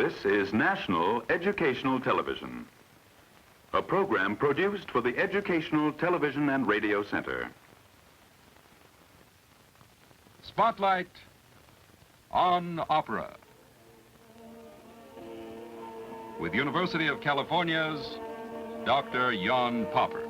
This is National Educational Television, a program produced for the Educational Television and Radio Center. Spotlight on Opera. With University of California's Dr. Jan Popper.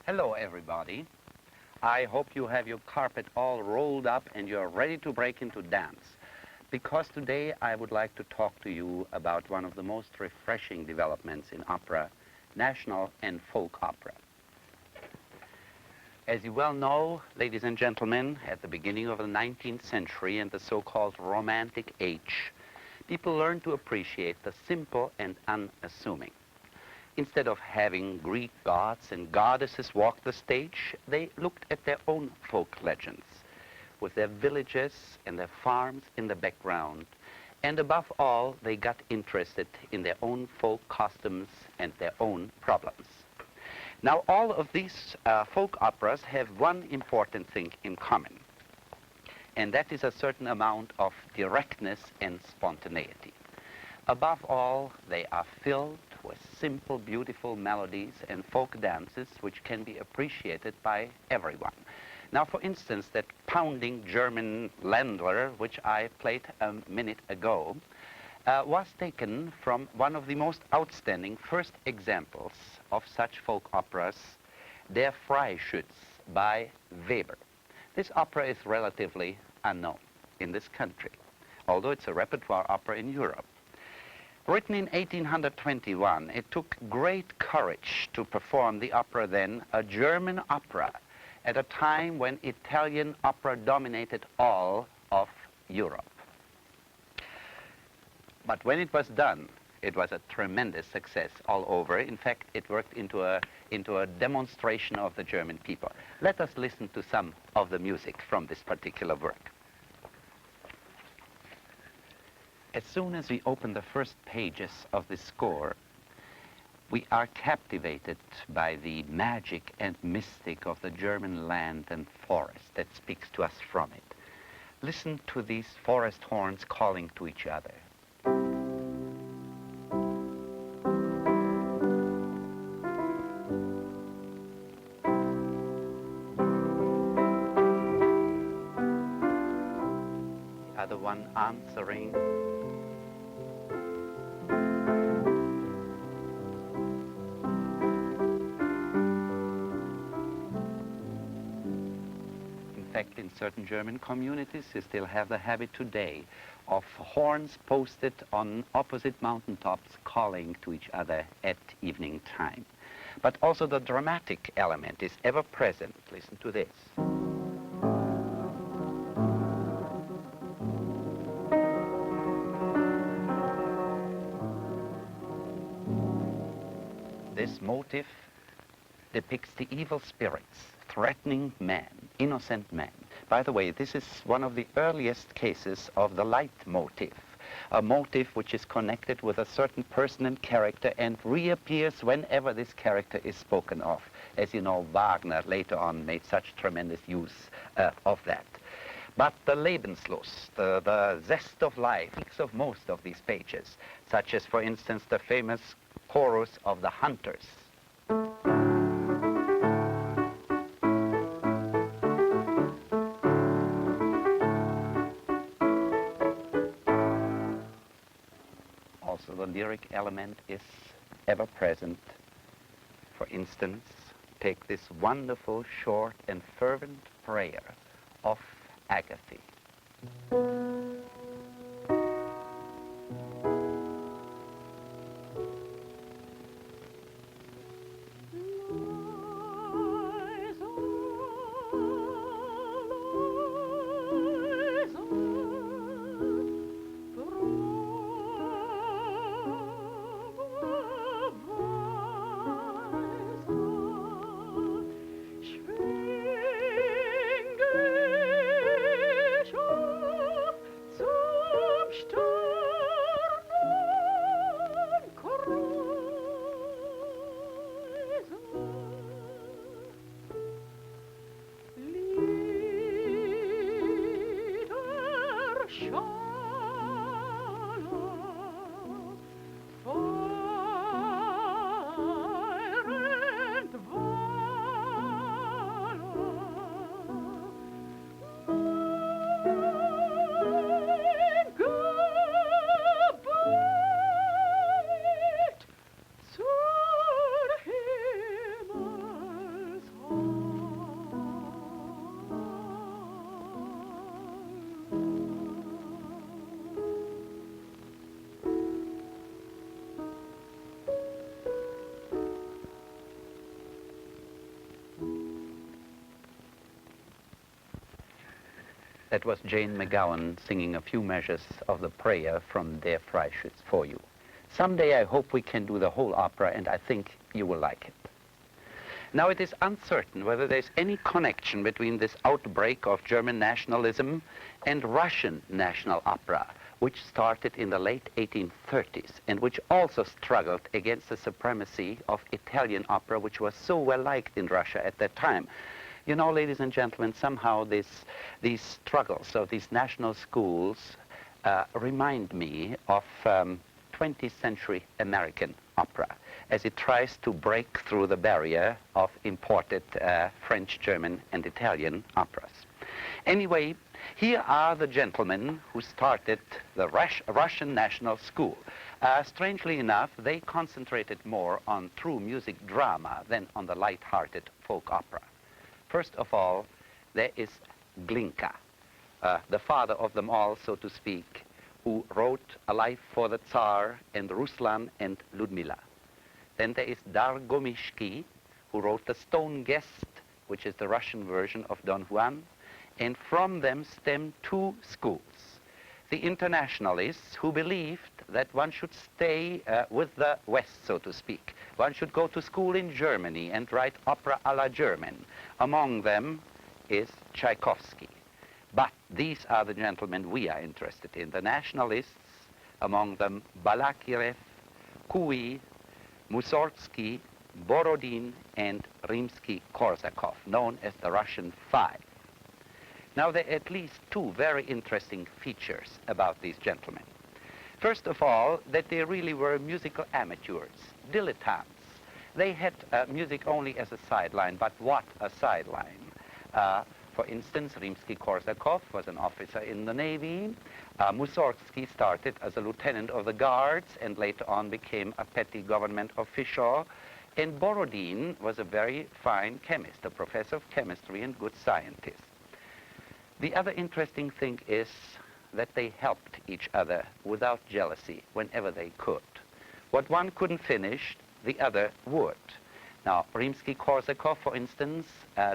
Hello, everybody. I hope you have your carpet all rolled up and you're ready to break into dance. Because today I would like to talk to you about one of the most refreshing developments in opera, national and folk opera. As you well know, ladies and gentlemen, at the beginning of the 19th century and the so-called Romantic Age, people learned to appreciate the simple and unassuming. Instead of having Greek gods and goddesses walk the stage, they looked at their own folk legends, with their villages and their farms in the background. And above all, they got interested in their own folk costumes and their own problems. Now, all of these folk operas have one important thing in common, and that is a certain amount of directness and spontaneity. Above all, they are filled with simple, beautiful melodies and folk dances which can be appreciated by everyone. Now, for instance, that pounding German Ländler, which I played a minute ago, was taken from one of the most outstanding first examples of such folk operas, Der Freischütz by Weber. This opera is relatively unknown in this country, although it's a repertoire opera in Europe. Written in 1821, it took great courage to perform the opera then, a German opera, at a time when Italian opera dominated all of Europe. But when it was done, it was a tremendous success all over. In fact, it worked into a demonstration of the German people. Let us listen to some of the music from this particular work. As soon as we open the first pages of the score, we are captivated by the magic and mystic of the German land and forest that speaks to us from it. Listen to these forest horns calling to each other. The other one answering. In certain German communities, you still have the habit today of horns posted on opposite mountaintops calling to each other at evening time. But also the dramatic element is ever present. Listen to this. This motif depicts the evil spirits threatening man, innocent man. By the way, this is one of the earliest cases of the leitmotif, a motif which is connected with a certain person and character and reappears whenever this character is spoken of. As you know, Wagner later on made such tremendous use of that. But the Lebenslust, the zest of life, speaks of most of these pages, such as, for instance, the famous chorus of the Hunters. Also, the lyric element is ever present. For instance, take this wonderful, short, and fervent prayer of Agathe. That was Jane McGowan singing a few measures of the prayer from Der Freischütz for you. Someday I hope we can do the whole opera, and I think you will like it. Now, it is uncertain whether there's any connection between this outbreak of German nationalism and Russian national opera, which started in the late 1830s and which also struggled against the supremacy of Italian opera, which was so well liked in Russia at that time. You know, ladies and gentlemen, somehow these struggles of these national schools remind me of 20th century American opera, as it tries to break through the barrier of imported French, German, and Italian operas. Anyway, here are the gentlemen who started the Russian National School. Strangely enough, they concentrated more on true music drama than on the light-hearted folk opera. First of all, there is Glinka, the father of them all, so to speak, who wrote A Life for the Tsar and Ruslan and Ludmilla. Then there is Dargomishki, who wrote The Stone Guest, which is the Russian version of Don Juan, and from them stem two schools. The internationalists, who believed that one should stay with the West, so to speak. One should go to school in Germany and write opera a la German. Among them is Tchaikovsky. But these are the gentlemen we are interested in. The nationalists, among them Balakirev, Kuy, Mussorgsky, Borodin, and Rimsky-Korsakov, known as the Russian Five. Now, there are at least two very interesting features about these gentlemen. First of all, that they really were musical amateurs, dilettantes. They had music only as a sideline, but what a sideline. For instance, Rimsky-Korsakov was an officer in the Navy. Mussorgsky started as a lieutenant of the guards and later on became a petty government official. And Borodin was a very fine chemist, a professor of chemistry and good scientist. The other interesting thing is that they helped each other without jealousy whenever they could. What one couldn't finish, the other would. Now, Rimsky-Korsakov, for instance,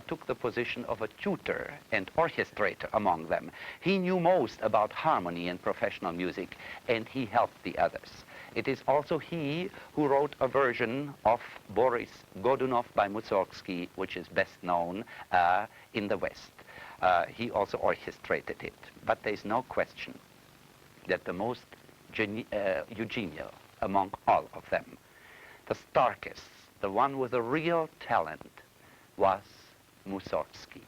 took the position of a tutor and orchestrator among them. He knew most about harmony and professional music, and he helped the others. It is also he who wrote a version of Boris Godunov by Mussorgsky, which is best known in the West. He also orchestrated it. But there is no question that the most genial among all of them, the starkest, the one with a real talent, was Mussorgsky.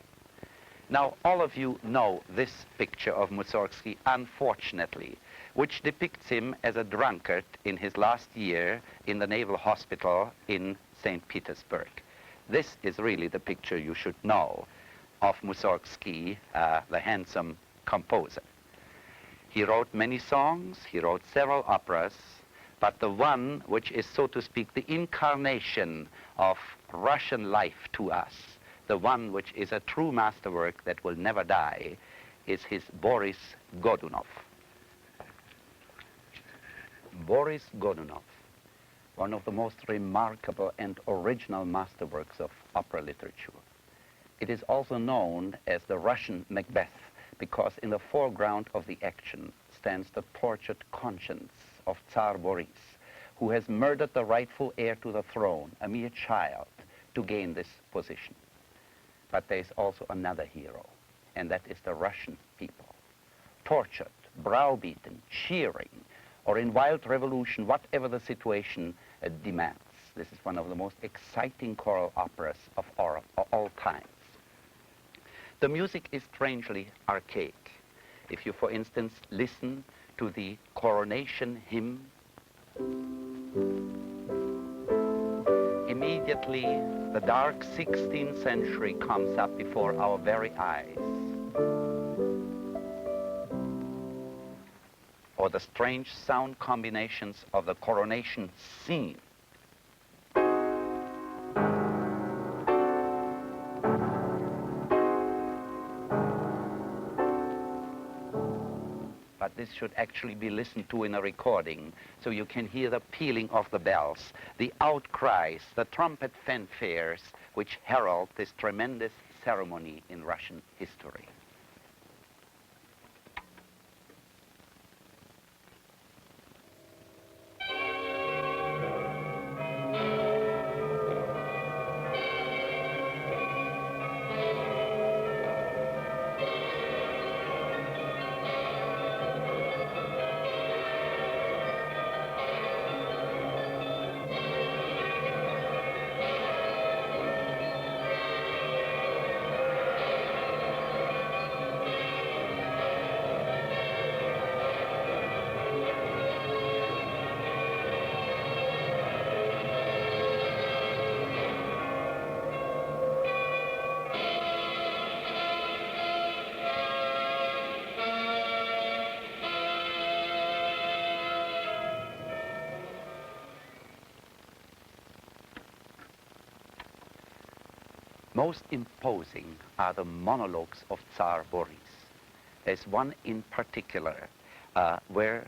Now, all of you know this picture of Mussorgsky, unfortunately, which depicts him as a drunkard in his last year in the Naval Hospital in St. Petersburg. This is really the picture you should know of Mussorgsky, the handsome composer. He wrote many songs, he wrote several operas, but the one which is, so to speak, the incarnation of Russian life to us, the one which is a true masterwork that will never die, is his Boris Godunov. Boris Godunov, one of the most remarkable and original masterworks of opera literature. It is also known as the Russian Macbeth because in the foreground of the action stands the tortured conscience of Tsar Boris, who has murdered the rightful heir to the throne, a mere child, to gain this position. But there is also another hero, and that is the Russian people. Tortured, browbeaten, cheering, or in wild revolution, whatever the situation demands. This is one of the most exciting choral operas of all times. The music is strangely archaic. If you, for instance, listen to the coronation hymn, immediately the dark 16th century comes up before our very eyes. Or the strange sound combinations of the coronation scene. But this should actually be listened to in a recording, so you can hear the pealing of the bells, the outcries, the trumpet fanfares, which herald this tremendous ceremony in Russian history. Most imposing are the monologues of Tsar Boris. There's one in particular where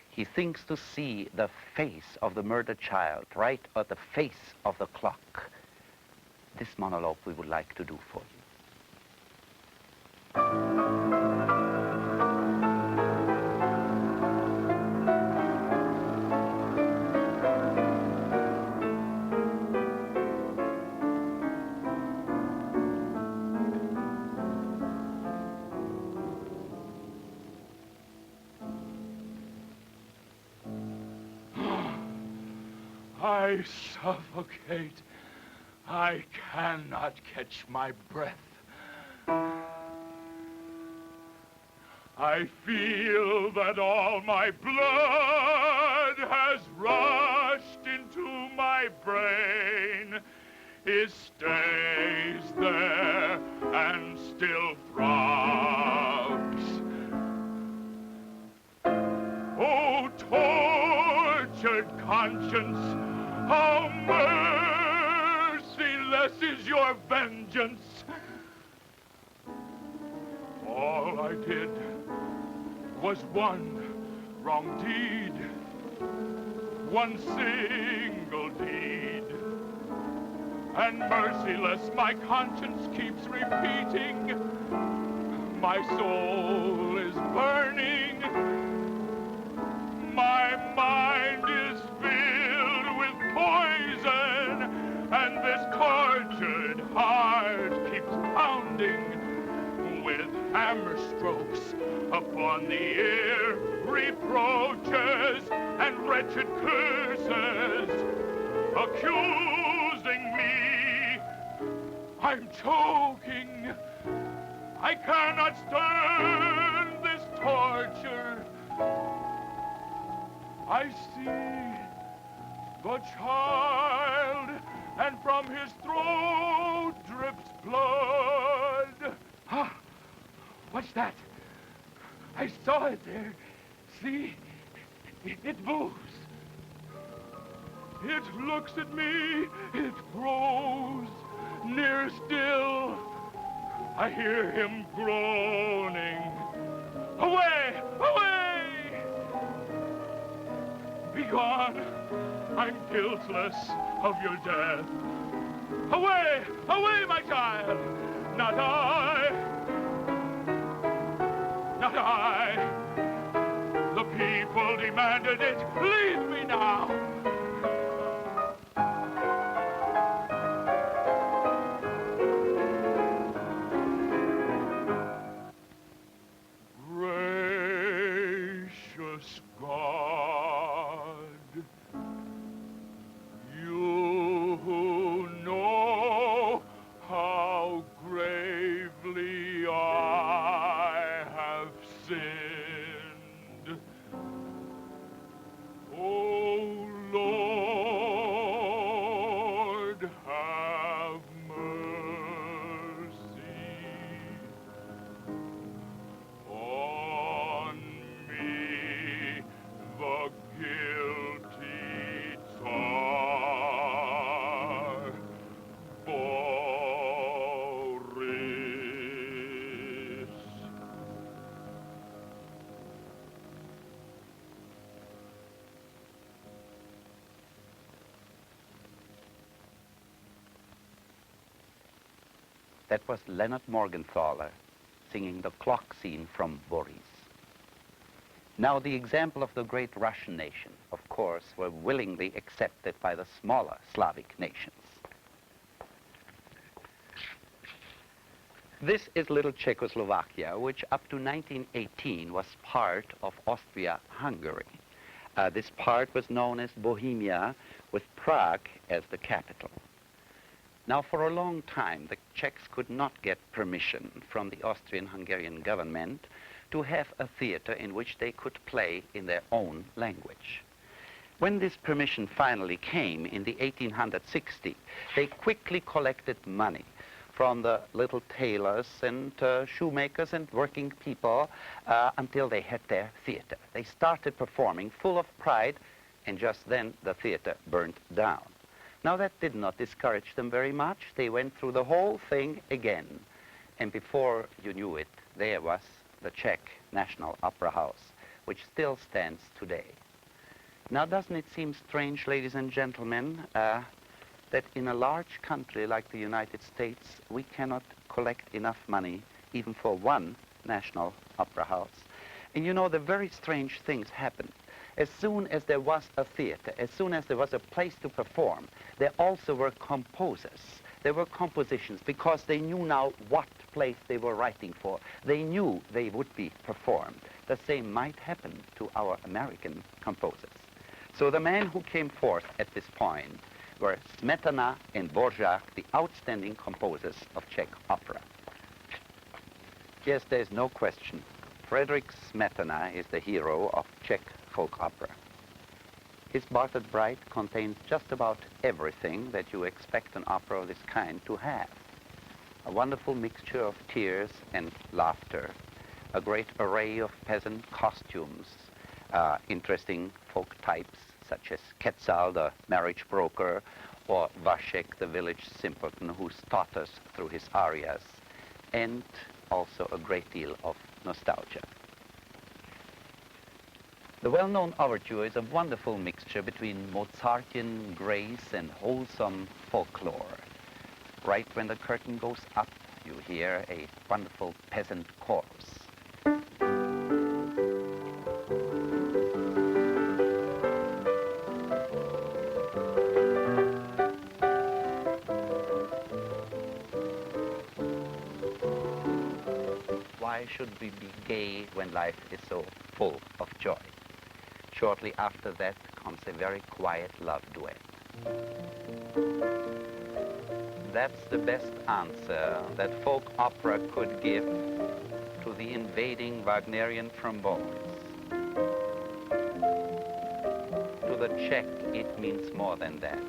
he thinks to see the face of the murdered child right at the face of the clock. This monologue we would like to do for you. I suffocate. I cannot catch my breath. I feel that all my blood has rushed into my brain. It stays there and still throbs. Oh, tortured conscience, how merciless is your vengeance. All I did was one wrong deed, one single deed. And merciless my conscience keeps repeating. My soul is burning. My mind is filled with poison, and this tortured heart keeps pounding with hammer strokes upon the ear, reproaches and wretched curses, accusing me. I'm choking. I cannot stand this torture. I see the child, and from his throat drips blood. Ah, what's that? I saw it there. See? It moves. It looks at me. It grows. Near still, I hear him groaning. Away! Away! Begone! I'm guiltless of your death. Away! Away, my child! Not I! Not I! The people demanded it. Leave me now! Gracious God, you who know how gravely I have sinned. Oh Lord, have mercy on me, the guilty Tsar Boris. That was Leonard Morgenthaler singing the clock scene from Boris. Now, the example of the great Russian nation, of course, were willingly accepted by the smaller Slavic nations. This is little Czechoslovakia, which up to 1918 was part of Austria-Hungary. This part was known as Bohemia, with Prague as the capital. Now, for a long time, the Czechs could not get permission from the Austrian-Hungarian government to have a theater in which they could play in their own language. When this permission finally came in the 1860, they quickly collected money from the little tailors and shoemakers and working people until they had their theater. They started performing full of pride, and just then the theater burned down. Now, that did not discourage them very much. They went through the whole thing again. And before you knew it, there was the Czech National Opera House, which still stands today. Now, doesn't it seem strange, ladies and gentlemen, that in a large country like the United States, we cannot collect enough money even for one national opera house? And you know, the very strange things happened. As soon as there was a theater, as soon as there was a place to perform, there also were composers. There were compositions because they knew now what place they were writing for. They knew they would be performed. The same might happen to our American composers. So the men who came forth at this point were Smetana and Dvořák, the outstanding composers of Czech opera. Yes, there's no question. Frederick Smetana is the hero of Czech folk opera. His Bartlett Bride contains just about everything that you expect an opera of this kind to have. A wonderful mixture of tears and laughter, a great array of peasant costumes, interesting folk types such as Quetzal, the marriage broker, or Vašek, the village simpleton who stutters through his arias, and also a great deal of nostalgia. The well-known overture is a wonderful mixture between Mozartian grace and wholesome folklore. Right when the curtain goes up, you hear a wonderful peasant chorus. Why should we be gay when life is so full of joy? Shortly after that comes a very quiet love duet. That's the best answer that folk opera could give to the invading Wagnerian trombones. To the Czech, it means more than that.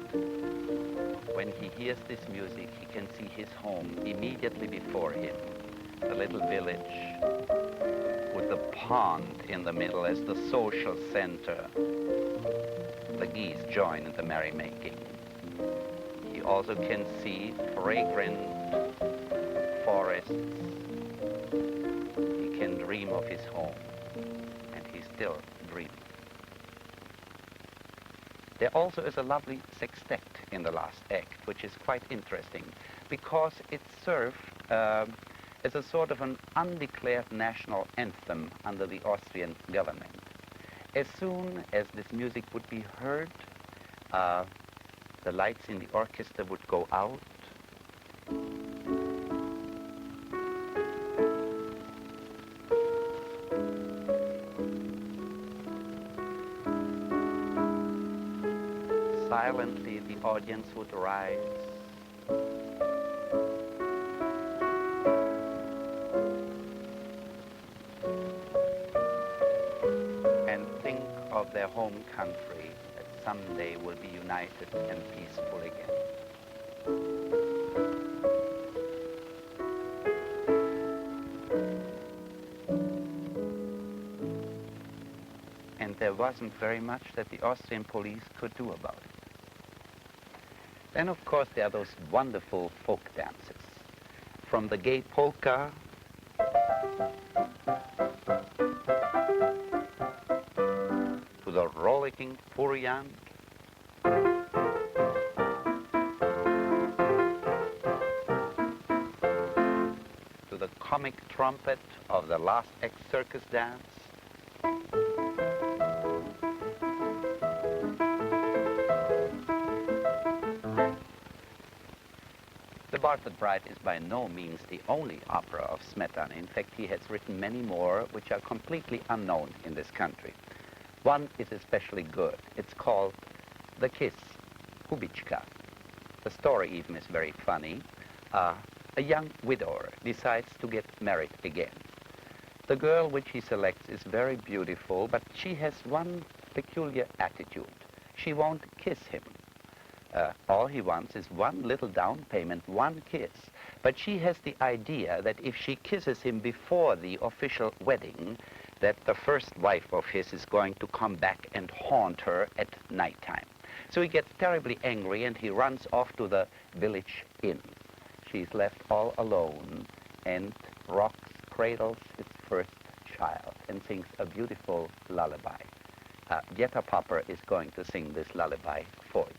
When he hears this music, he can see his home immediately before him, the little village with the pond in the middle as the social center. The geese join in the merrymaking. He also can see fragrant forests. He can dream of his home, and he's still dreaming. There also is a lovely sextet in the last act, which is quite interesting, because it served as a sort of an undeclared national anthem under the Austrian government. As soon as this music would be heard, the lights in the orchestra would go out. Silently, the audience would rise. And think of their home country that someday will be united and peaceful again. And there wasn't very much that the Austrian police could do about it. Then, of course, there are those wonderful folk dances. From the gay polka to the rollicking Furian, to the comic trumpet of the last act circus dance. The Bartlett Bride is by no means the only opera of Smetana. In fact, he has written many more which are completely unknown in this country. One is especially good. It's called The Kiss, Hubička. The story even is very funny. A young widower decides to get married again. The girl which he selects is very beautiful, but she has one peculiar attitude. She won't kiss him. All he wants is one little down payment, one kiss. But she has the idea that if she kisses him before the official wedding, that the first wife of his is going to come back and haunt her at nighttime. So he gets terribly angry and he runs off to the village inn. She's left all alone and rocks, cradles its first child and sings a beautiful lullaby. Jetta Popper is going to sing this lullaby for you.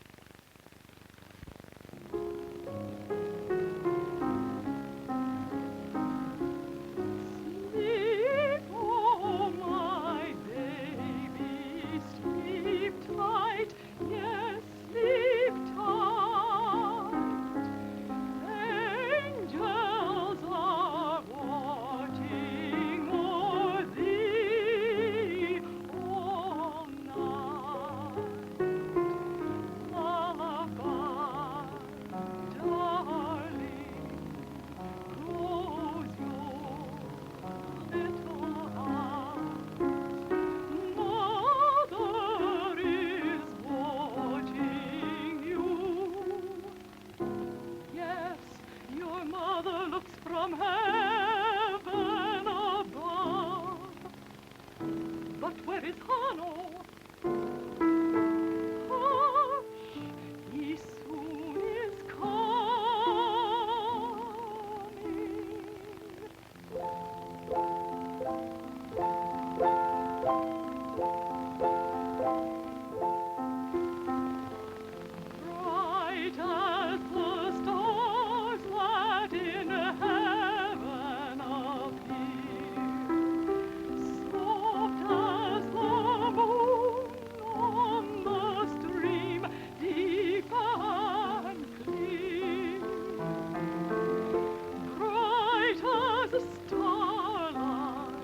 Sleep, oh my baby, sleep tight, yes, sleep tight. Angels are watching o'er thee all night. Lullaby, darling, close your little eyes. Mother is watching you. Yes, your mother looks from heaven above. But where is Hanno? Hush, he soon is bright as the stars that in heaven appear, soft as the moon on the stream, deep and clear, bright as a starlight,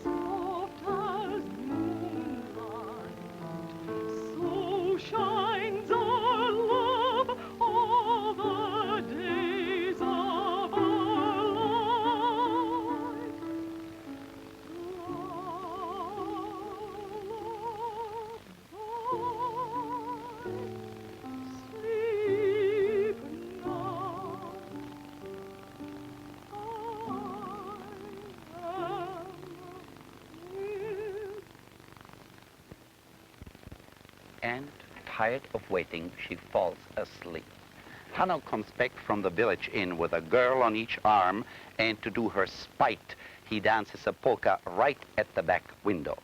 soft as moonlight. So shines our love all the days of our life. Sleep now. I am with And, tired of waiting, she falls asleep. Hanno comes back from the village inn with a girl on each arm, and to do her spite, he dances a polka right at the back window.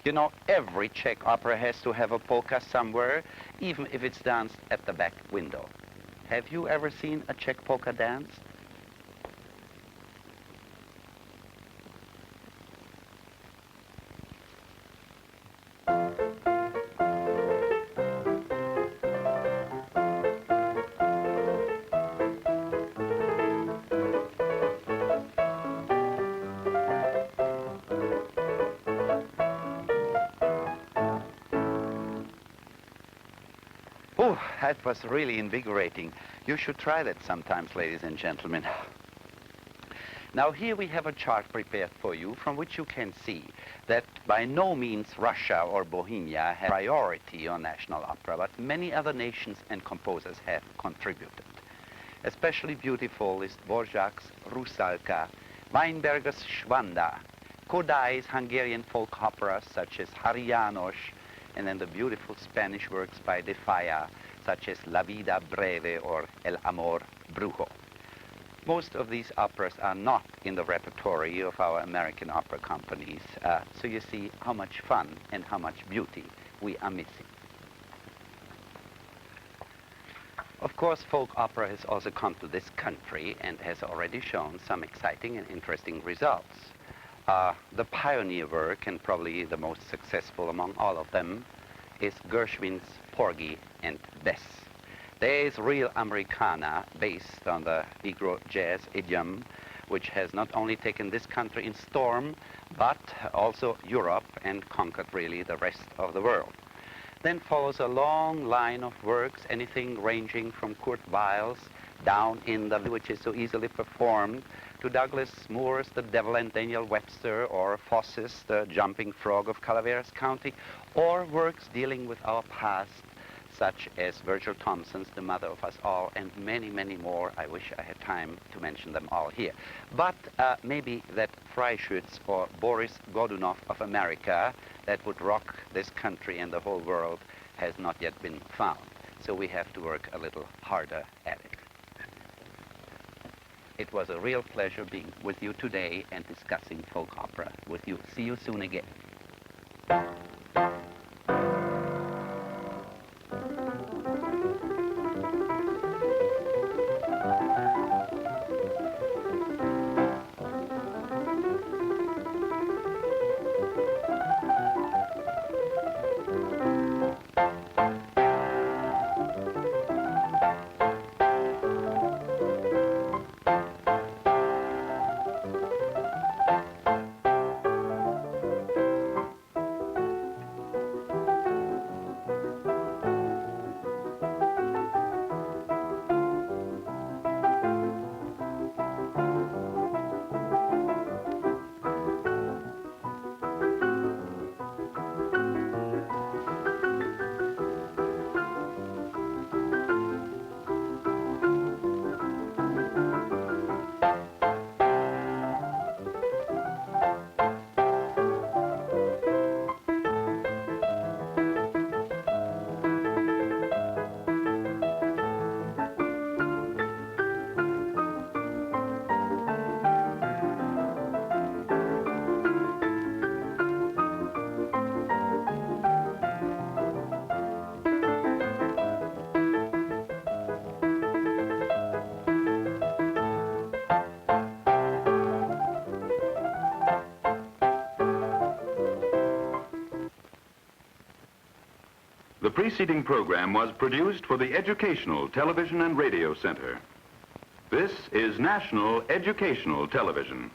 You know, every Czech opera has to have a polka somewhere, even if it's danced at the back window. Have you ever seen a Czech polka dance? Oh, that was really invigorating. You should try that sometimes, ladies and gentlemen. Now, here we have a chart prepared for you from which you can see that by no means Russia or Bohemia have priority on national opera, but many other nations and composers have contributed. Especially beautiful is Dvořák's Rusalka, Weinberger's Schwanda, Kodai's Hungarian folk operas such as Hari János, and then the beautiful Spanish works by De Falla, such as La Vida Breve or El Amor Brujo. Most of these operas are not in the repertory of our American opera companies, so you see how much fun and how much beauty we are missing. Of course, folk opera has also come to this country and has already shown some exciting and interesting results. The pioneer work, and probably the most successful among all of them, is Gershwin's Porgy and Bess. There is real Americana based on the Negro jazz idiom, which has not only taken this country in storm, but also Europe and conquered really the rest of the world. Then follows a long line of works, anything ranging from Kurt Weill's Down in the, which is so easily performed, to Douglas Moore's The Devil and Daniel Webster, or Foss's The Jumping Frog of Calaveras County, or works dealing with our past, such as Virgil Thompson's The Mother of Us All, and many, many more. I wish I had time to mention them all here. But maybe that Freischütz or Boris Godunov of America, that would rock this country and the whole world, has not yet been found. So we have to work a little harder at it. It was a real pleasure being with you today and discussing folk opera with you. See you soon again. The preceding program was produced for the Educational Television and Radio Center. This is National Educational Television.